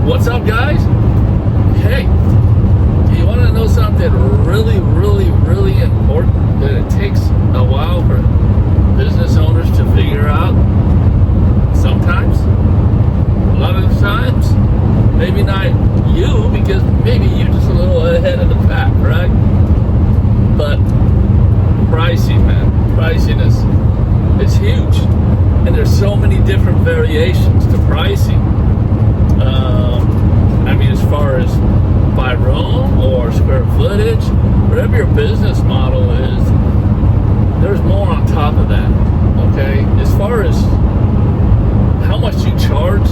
What's up, guys? Hey, do you want to know something really, really, really important that it takes a while for business owners to figure out? Sometimes, a lot of the times, maybe not you, because maybe you're just a little ahead of the pack, right? But pricing, man, pricing is huge, and there's so many different variations to pricing. I mean, as far as by room or square footage, whatever your business model is, there's more on top of that, okay? As far as how much you charge,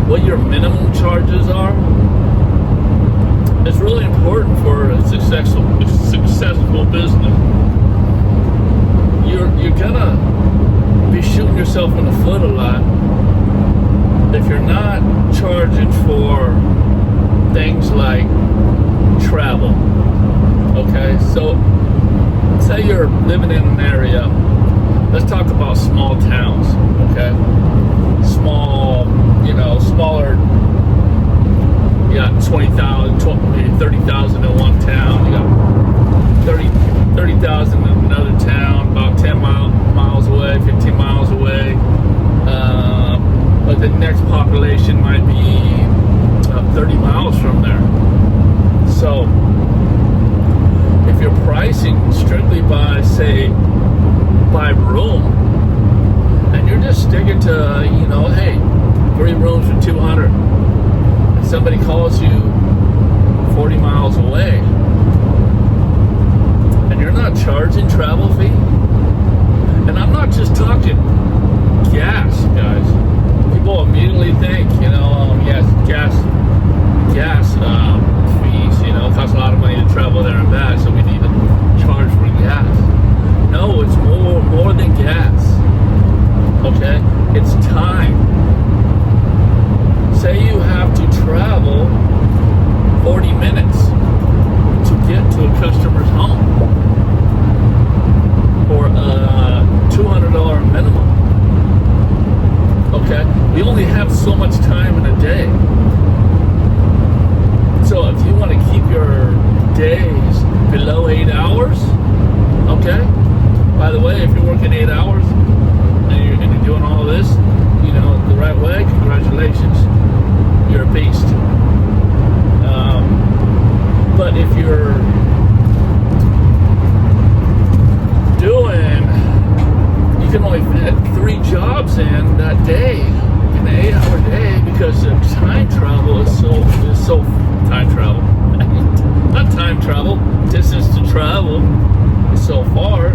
what your minimum charges are, it's really important for a successful business. You're gonna be shooting yourself in the foot a lot if you're not charging for things like travel. Okay, so say you're living in an area. Let's talk about small towns. Okay, smaller. You got 20,000, maybe 30,000 in one town. You got 30,000 in another town, about 10 miles away, 15 miles away. But the next population might be 30 miles from there. So if you're pricing strictly by, say, by room, and you're just sticking to, hey, 3 rooms for 200, and somebody calls you 40 miles away, and you're not charging travel fee, and I'm not just talking gas, guys. People immediately think, yes, gas fees, it costs a lot of money to travel there and back, so we need to charge for gas. No, it's more than gas. Okay? It's time. Say you have to travel 40 minutes to get to a customer's home, or a $200 minimum. Okay? We only have so much time in a day. So if you want to keep your days below 8 hours, okay? By the way, if you're working 8 hours and you're doing all this, the right way, congratulations. You're a beast. But if you're you can only fit 3 jobs in that day, in an 8-hour day, because the time travel is so time travel. Not time travel, distance to travel is so far.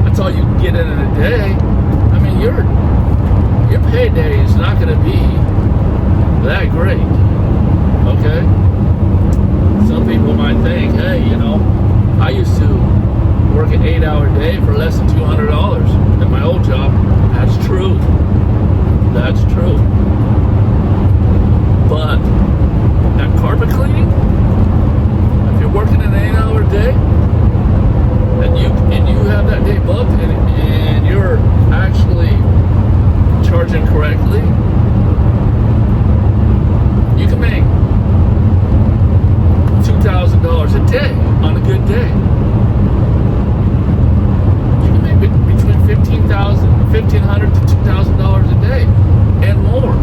That's all you can get in a day. I mean, your payday is not going to be that great. Okay? Some people might think, hey, I used to work an 8-hour day for less than $200 at my old job. That's true. That's true. But at carpet cleaning, if you're working an 8-hour day and you have that day booked and you're actually charging correctly, you can make $2,000 a day on a good day. You can make between $1,500 to $2,000 a day and more.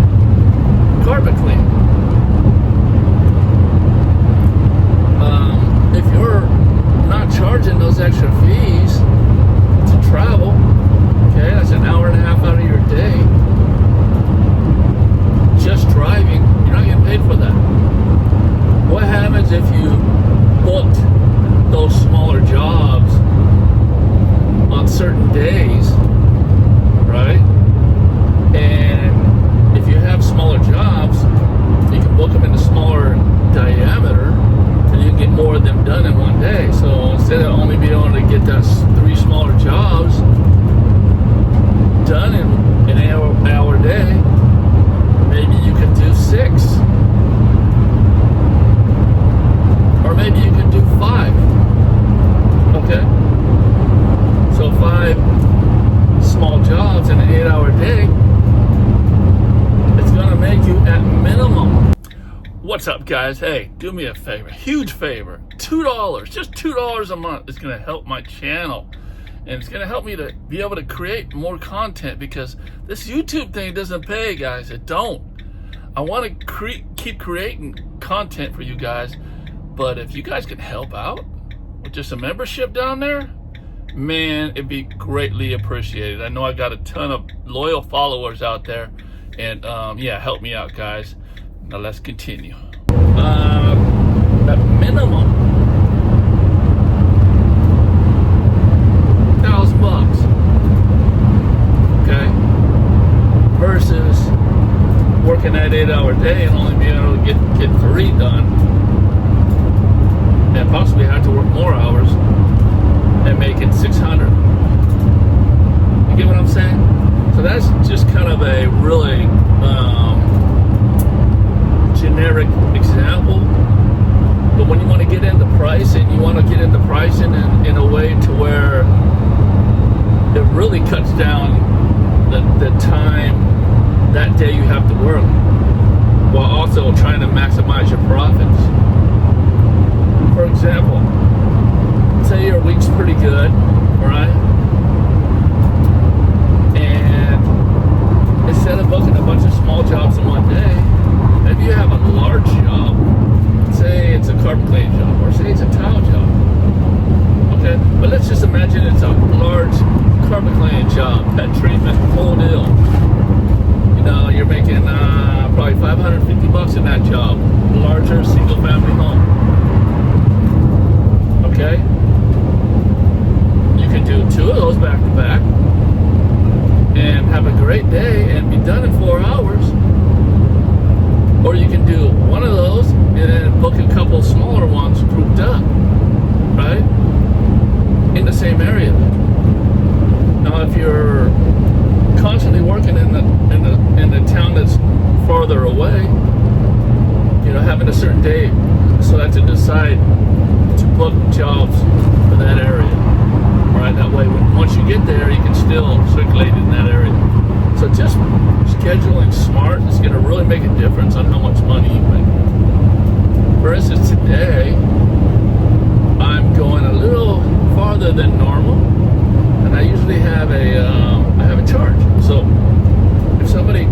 what's up, guys? Hey, do me a favor, huge favor, $2, just $2 a month is going to help my channel. And it's going to help me to be able to create more content, because this YouTube thing doesn't pay, guys. It don't. I want to keep creating content for you guys, but if you guys can help out with just a membership down there, man, it'd be greatly appreciated. I know I got a ton of loyal followers out there, and yeah, help me out, guys. Now let's continue. At minimum, $1,000, okay, versus working that 8-hour day and only being able to get 3 done, and possibly have to work more hours and make it 600. You get what I'm saying? So that's just kind of a really generic example. But when you want to get into pricing, you want to get into pricing in a way to where it really cuts down the time that day you have to work, while also trying to maximize your profits. For example, say your week's pretty good, right? And instead of booking a bunch of small jobs in one day, maybe you have a large job. Say it's a carpet cleaning job, or say it's a tile job. Okay, but let's just imagine it's a large carpet cleaning job, pet treatment, whole deal. You know, you're making probably $550 in that job, larger single-family home. Okay, you can do 2 of those back to back and have a great day and be done in 4 hours. Or you can do 1 of those and then book a couple smaller ones grouped up, right? In the same area. Now, if you're constantly working in the town that's farther away, you know, having a certain day, so that to decide to book jobs for that area, right? That way, once you get there, you can still circulate in that area. So just scheduling smart is going to really make a difference on how much money you make. For instance, today, I'm going a little farther than normal, and I usually have a charge. So if somebody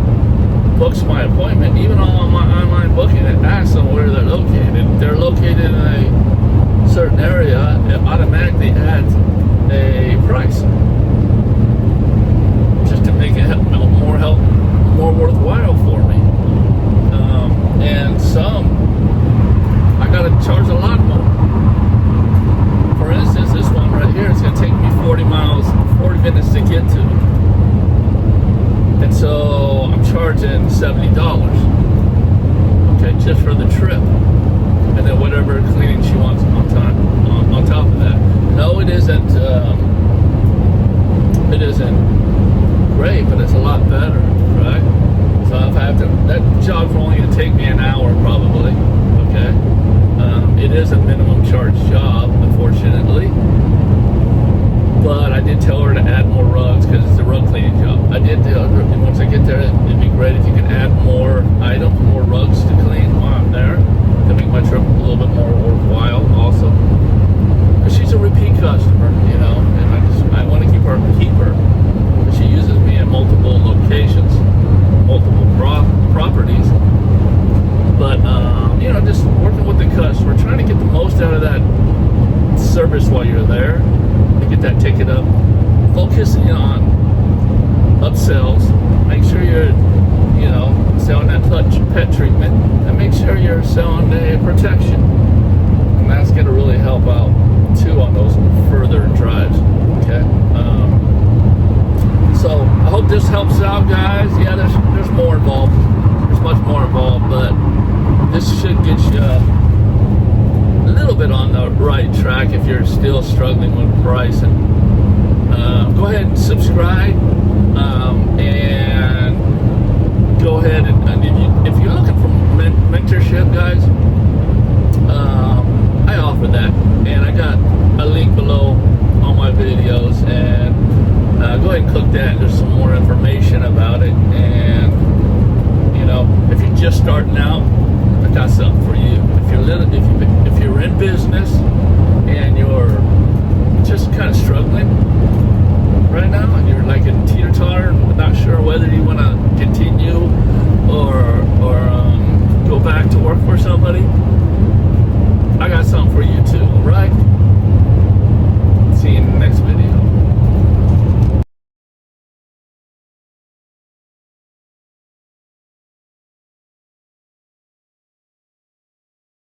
books my appointment, even on my online booking, it asks them where they're located. If they're located in a certain area, it automatically adds a price, just to make it more worthwhile for me. And some I gotta charge a lot more. For instance, this one right here, it's gonna take me 40 minutes to get to. And so I'm charging $70, okay, just for the trip, and then whatever cleaning she wants on top of that. No, it isn't great, but it's a lot better, right? So if I have to, that job's only going to take me an hour probably, okay? It is a minimum charge job, unfortunately. But I did tell her to add more rugs because it's a rug cleaning job. I did tell her, and once I get there, it'd be great if you could add more items, more rugs to clean while I'm there, to make my trip a little bit more worthwhile also. Because she's a repeat customer, you know, and I want to keep her. But she uses me in multiple locations, multiple properties. But, you know, just working with the customer, trying to get the most out of that service while you're there, to get that ticket up, focusing on upsells, make sure you're, you know, selling that pet treatment, and make sure you're selling the protection. And that's going to really help out, too, on those further drives, okay? So I hope this helps out, guys. Yeah, there's more involved. There's much more involved, but this should get you a little bit on the right track if you're still struggling with pricing. Go ahead and subscribe, and go ahead and if you're looking for mentorship, guys, I offer that, and I got a link below on my videos, and go ahead and click that. There's some more information about it. And you know, if you're just starting out, I got something for you. If you're in business and you're just kind of struggling right now, and you're like a teeter-totter, not sure whether you want to continue or go back to work for somebody, I got something for you too. All right. See you in the next video.